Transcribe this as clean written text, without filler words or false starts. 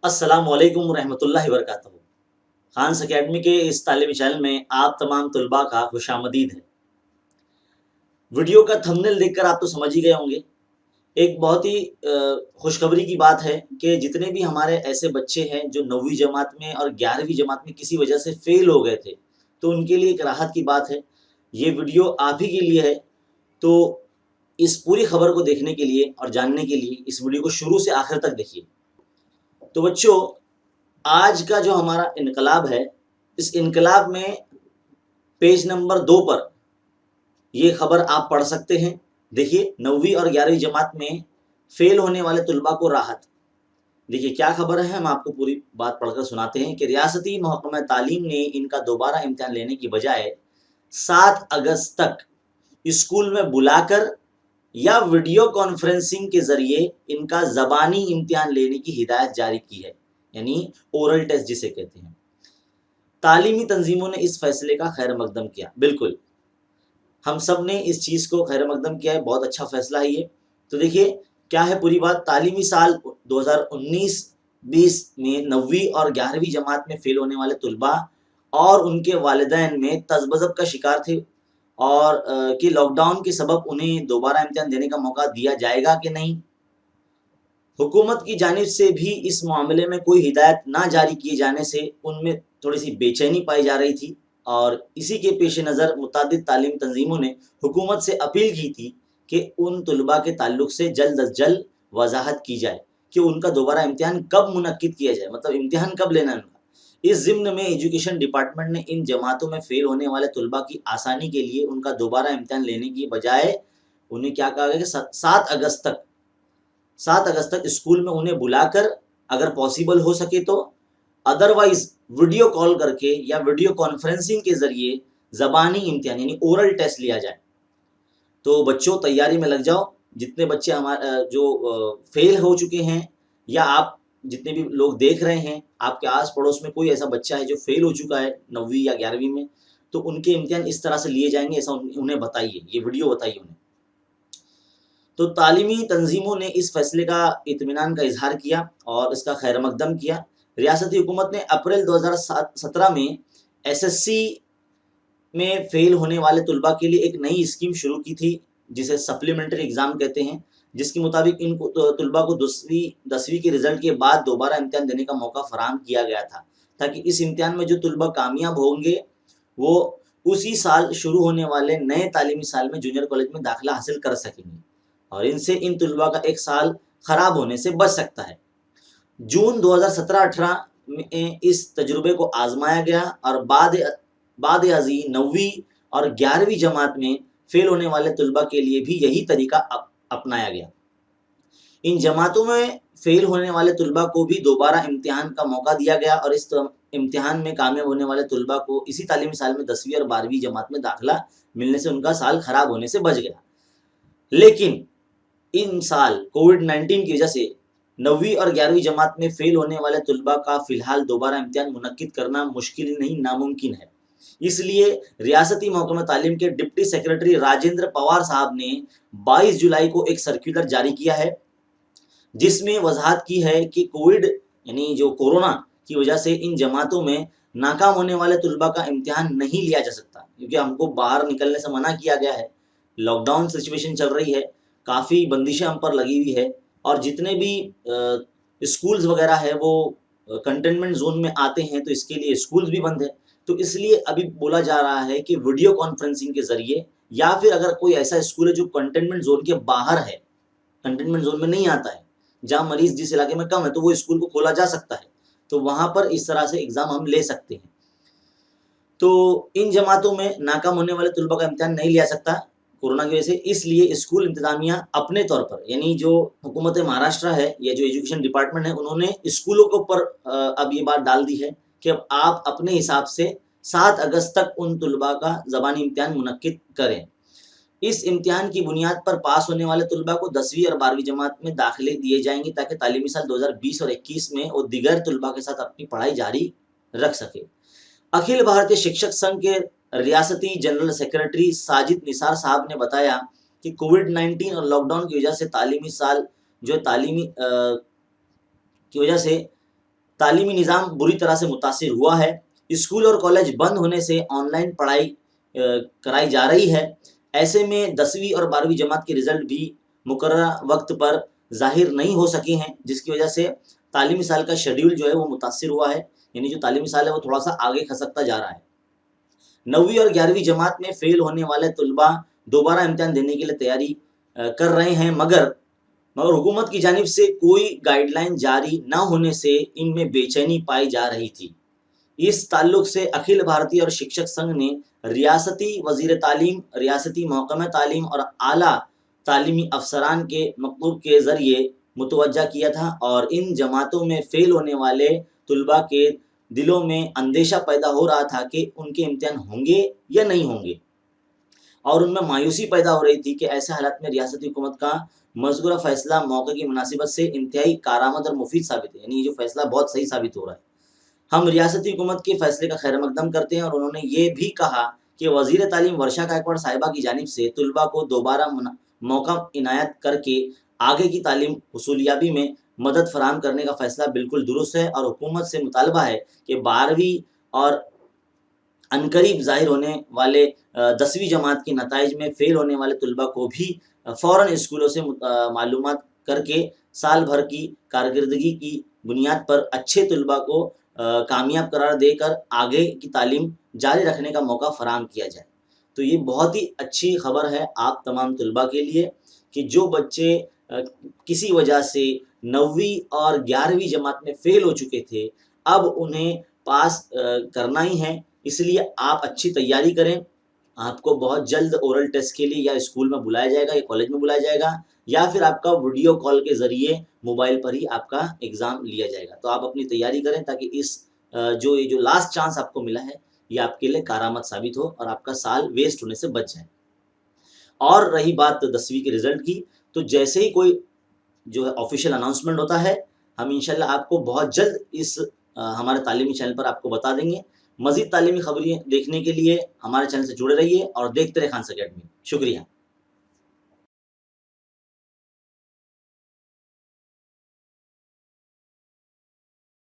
السلام علیکم ورحمۃ اللہ وبرکاتہ۔ خانس اکیڈمی کے اس تعلیمی چینل میں آپ تمام طلباء کا خوش آمدید ہے۔ ویڈیو کا تھمبنیل دیکھ کر آپ تو سمجھ ہی گئے ہوں گے۔ ایک بہت ہی خوشخبری کی بات ہے کہ جتنے بھی ہمارے ایسے بچے ہیں جو 9ویں جماعت میں اور 11ویں جماعت میں کسی وجہ سے فیل ہو گئے تھے، تو ان کے لیے ایک راحت کی بات ہے۔ یہ ویڈیو آپ ہی کے لیے ہے، تو اس پوری خبر کو دیکھنے کے لیے اور جاننے کے لیے اس ویڈیو کو شروع سے آخر تک دیکھیے۔ تو بچوں، آج کا جو ہمارا انقلاب ہے، اس انقلاب میں پیج نمبر 2 پر یہ خبر آپ پڑھ سکتے ہیں۔ دیکھیے، 9ویں اور 11ویں جماعت میں فیل ہونے والے طلباء کو راحت۔ دیکھیے کیا خبر ہے، ہم آپ کو پوری بات پڑھ کر سناتے ہیں کہ ریاستی محکمہ تعلیم نے ان کا دوبارہ امتحان لینے کی بجائے 7 اگست تک اسکول میں بلا کر یا ویڈیو کانفرنسنگ کے ذریعے ان کا زبانی امتحان لینے کی ہدایت جاری کی ہے، یعنی اورل ٹیسٹ جسے کہتے ہیں۔ تعلیمی تنظیموں نے اس فیصلے کا خیر مقدم کیا۔ بالکل، ہم سب نے اس چیز کو خیر مقدم کیا ہے، بہت اچھا فیصلہ ہے یہ۔ تو دیکھیے کیا ہے پوری بات۔ تعلیمی سال 2019-20 میں 9ویں اور 11ویں جماعت میں فیل ہونے والے طلباء اور ان کے والدین میں تذبذب کا شکار تھے، اور کہ لاک ڈاؤن کے سبب انہیں دوبارہ امتحان دینے کا موقع دیا جائے گا کہ نہیں۔ حکومت کی جانب سے بھی اس معاملے میں کوئی ہدایت نہ جاری کیے جانے سے ان میں تھوڑی سی بے چینی پائی جا رہی تھی، اور اسی کے پیش نظر متعدد تعلیم تنظیموں نے حکومت سے اپیل کی تھی کہ ان طلباء کے تعلق سے جلد از جلد وضاحت کی جائے کہ ان کا دوبارہ امتحان کب منعقد کیا جائے، مطلب امتحان کب لینا ہے ان کا۔ اس ضمن میں ایجوکیشن ڈپارٹمنٹ نے ان جماعتوں میں فیل ہونے والے طلباء کی آسانی کے لیے ان کا دوبارہ امتحان لینے کی بجائے انہیں کیا کہا گیا کہ 7 اگست تک اسکول میں انہیں بلا کر، اگر پاسبل ہو سکے تو ادروائز ویڈیو کال کر کے یا ویڈیو کانفرنسنگ کے ذریعے زبانی امتحان یعنی اورل ٹیسٹ لیا جائے۔ تو بچوں تیاری میں لگ جاؤ۔ جتنے بچے ہمارے جو فیل ہو چکے ہیں، یا آپ جتنے بھی لوگ دیکھ رہے ہیں، آپ کے آس پڑوس میں کوئی ایسا بچہ ہے جو فیل ہو چکا ہے 9ویں یا 11ویں میں، تو ان کے امتحان اس طرح سے لیے جائیں گے، ایسا انہیں بتائیے، یہ ویڈیو بتائیے انہیں۔ تو تعلیمی تنظیموں نے اس فیصلے کا اطمینان کا اظہار کیا اور اس کا خیر مقدم کیا۔ ریاستی حکومت نے اپریل 2017 میں ایس ایس سی میں فیل ہونے والے طلباء کے لیے ایک نئی اسکیم شروع کی تھی، جسے سپلیمنٹری ایگزام کہتے ہیں، جس کے مطابق ان طلباء کو 10ویں کے رزلٹ کے بعد دوبارہ امتحان دینے کا موقع فراہم کیا گیا تھا، تاکہ اس امتحان میں جو طلباء کامیاب ہوں گے وہ اسی سال شروع ہونے والے نئے تعلیمی سال میں جونیئر کالج میں داخلہ حاصل کر سکیں گے، اور ان سے ان طلباء کا ایک سال خراب ہونے سے بچ سکتا ہے۔ جون 2017-18 میں اس تجربے کو آزمایا گیا، اور بعد ازیں 9ویں اور 11ویں جماعت میں فیل ہونے والے طلباء کے لیے بھی یہی طریقہ اپنایا گیا۔ ان جماعتوں میں فیل ہونے والے طلباء کو بھی دوبارہ امتحان کا موقع دیا گیا، اور اس امتحان میں کامیاب ہونے والے طلباء کو اسی تعلیمی سال میں 10ویں اور 12ویں جماعت میں داخلہ ملنے سے ان کا سال خراب ہونے سے بچ گیا۔ لیکن ان سال کووڈ-19 کی وجہ سے 9ویں اور 11ویں جماعت میں فیل ہونے والے طلباء کا فی الحال دوبارہ امتحان منعقد کرنا مشکل نہیں، ناممکن ہے۔ اس لیے ریاستی محکمہ تعلیم کے ڈپٹی سیکرٹری راجندر پوار صاحب نے 22 جولائی کو ایک سرکولر جاری کیا ہے، جس میں وضاحت کی ہے کہ کووڈ یعنی جو کورونا کی وجہ سے ان جماعتوں میں ناکام ہونے والے طلباء کا امتحان نہیں لیا جا سکتا، کیونکہ ہم کو باہر نکلنے سے منع کیا گیا ہے، لاک ڈاؤن سچویشن چل رہی ہے، کافی بندشیں ہم پر لگی ہوئی ہے، اور جتنے بھی اسکولز وغیرہ ہے وہ کنٹینمنٹ زون میں آتے ہیں، تو اس کے لیے اسکولز بھی بند ہے۔ تو اس لیے ابھی بولا جا رہا ہے کہ ویڈیو کانفرنسنگ کے ذریعے، یا پھر اگر کوئی ایسا اسکول ہے جو کنٹینمنٹ زون کے باہر ہے، کنٹینمنٹ زون میں نہیں آتا ہے، جہاں مریض جس علاقے میں کم ہے، تو وہ اسکول کو کھولا جا سکتا ہے، تو وہاں پر اس طرح سے ایگزام ہم لے سکتے ہیں۔ تو ان جماعتوں میں ناکام ہونے والے طلباء کا امتحان نہیں لیا سکتا کورونا کی وجہ سے، اس لیے اسکول انتظامیہ اپنے طور پر، یعنی جو حکومت مہاراشٹر ہے یا جو ایجوکیشن ڈپارٹمنٹ ہے، انہوں نے اسکولوں کے اوپر اب یہ بات ڈال دی ہے کہ اب آپ اپنے حساب سے 7 اگست تک ان طلباء کا زبانی امتحان منعقد کریں۔ اس امتحان کی بنیاد پر پاس ہونے والے طلباء کو 10ویں اور 12ویں جماعت میں داخلے دیے جائیں گے، تاکہ تعلیمی سال 2020 اور 21 میں وہ دیگر طلباء کے ساتھ اپنی پڑھائی جاری رکھ سکے۔ اکھل بھارتیہ شکشک سنگھ کے ریاستی جنرل سیکرٹری ساجد نثار صاحب نے بتایا کہ کووڈ-19 اور لاک ڈاؤن کی وجہ سے تعلیمی سال جو تعلیمی کی وجہ سے تعلیمی نظام بری طرح سے متاثر ہوا ہے، اسکول اور کالج بند ہونے سے آن لائن پڑھائی کرائی جا رہی ہے، ایسے میں 10ویں اور 12ویں جماعت کے رزلٹ بھی مقررہ وقت پر ظاہر نہیں ہو سکے ہیں، جس کی وجہ سے تعلیمی سال کا شیڈیول جو ہے وہ متاثر ہوا ہے، یعنی جو تعلیمی سال ہے وہ تھوڑا سا آگے کھسکتا جا رہا ہے۔ 9ویں اور 11ویں جماعت میں فیل ہونے والے طلباء دوبارہ امتحان دینے کے لیے تیاری کر رہے ہیں، مگر حکومت کی جانب سے کوئی گائیڈ لائن جاری نہ ہونے سے ان میں بے چینی پائی جا رہی تھی۔ اس تعلق سے اکھل بھارتی اور شکشک سنگھ نے ریاستی وزیر تعلیم، ریاستی محکمہ تعلیم اور اعلیٰ تعلیمی افسران کے مکتوب کے ذریعے متوجہ کیا تھا، اور ان جماعتوں میں فیل ہونے والے طلباء کے دلوں میں اندیشہ پیدا ہو رہا تھا کہ ان کے امتحان ہوں گے یا نہیں ہوں گے، اور ان میں مایوسی پیدا ہو رہی تھی کہ ایسے حالات میں ریاستی حکومت کا مذکورہ فیصلہ موقع کی مناسبت سے انتہائی کارآمد اور مفید ثابت ہے، یعنی یہ جو فیصلہ بہت صحیح ثابت ہو رہا ہے۔ ہم ریاستی حکومت کے فیصلے کا خیر مقدم کرتے ہیں، اور انہوں نے یہ بھی کہا کہ وزیر تعلیم ورشا گائیکواڑ صاحبہ کی جانب سے طلباء کو دوبارہ موقع عنایت کر کے آگے کی تعلیم حصولیابی میں مدد فراہم کرنے کا فیصلہ بالکل درست ہے، اور حکومت سے مطالبہ ہے کہ 12ویں اور عنقریب ظاہر ہونے والے 10ویں جماعت کے نتائج میں فیل ہونے والے طلباء کو بھی فوراً اسکولوں سے معلومات کر کے سال بھر کی کارکردگی کی بنیاد پر اچھے طلباء کو کامیاب قرار دے کر آگے کی تعلیم جاری رکھنے کا موقع فراہم کیا جائے۔ تو یہ بہت ہی اچھی خبر ہے آپ تمام طلباء کے لیے کہ جو بچے کسی وجہ سے 9ویں اور 11ویں جماعت میں فیل ہو چکے تھے، اب انہیں پاس کرنا ہی ہے، اس لیے آپ اچھی تیاری کریں۔ آپ کو بہت جلد اورل ٹیسٹ کے لیے یا اسکول میں بلایا جائے گا یا کالج میں بلایا جائے گا، یا پھر آپ کا ویڈیو کال کے ذریعے موبائل پر ہی آپ کا ایگزام لیا جائے گا۔ تو آپ اپنی تیاری کریں تاکہ اس جو لاسٹ چانس آپ کو ملا ہے یہ آپ کے لیے کارآمد ثابت ہو اور آپ کا سال ویسٹ ہونے سے بچ جائے۔ اور رہی بات 10ویں کے رزلٹ کی، تو جیسے ہی کوئی جو ہے آفیشیل اناؤنسمنٹ ہوتا ہے، ہم انشاءاللہ آپ کو بہت جلد اس ہمارے تعلیمی چینل پر آپ کو بتا دیں گے۔ مزید تعلیمی خبریں دیکھنے کے لیے ہمارے چینل سے جڑے رہیے اور دیکھتے رہے خان سا اکیڈمی۔ شکریہ۔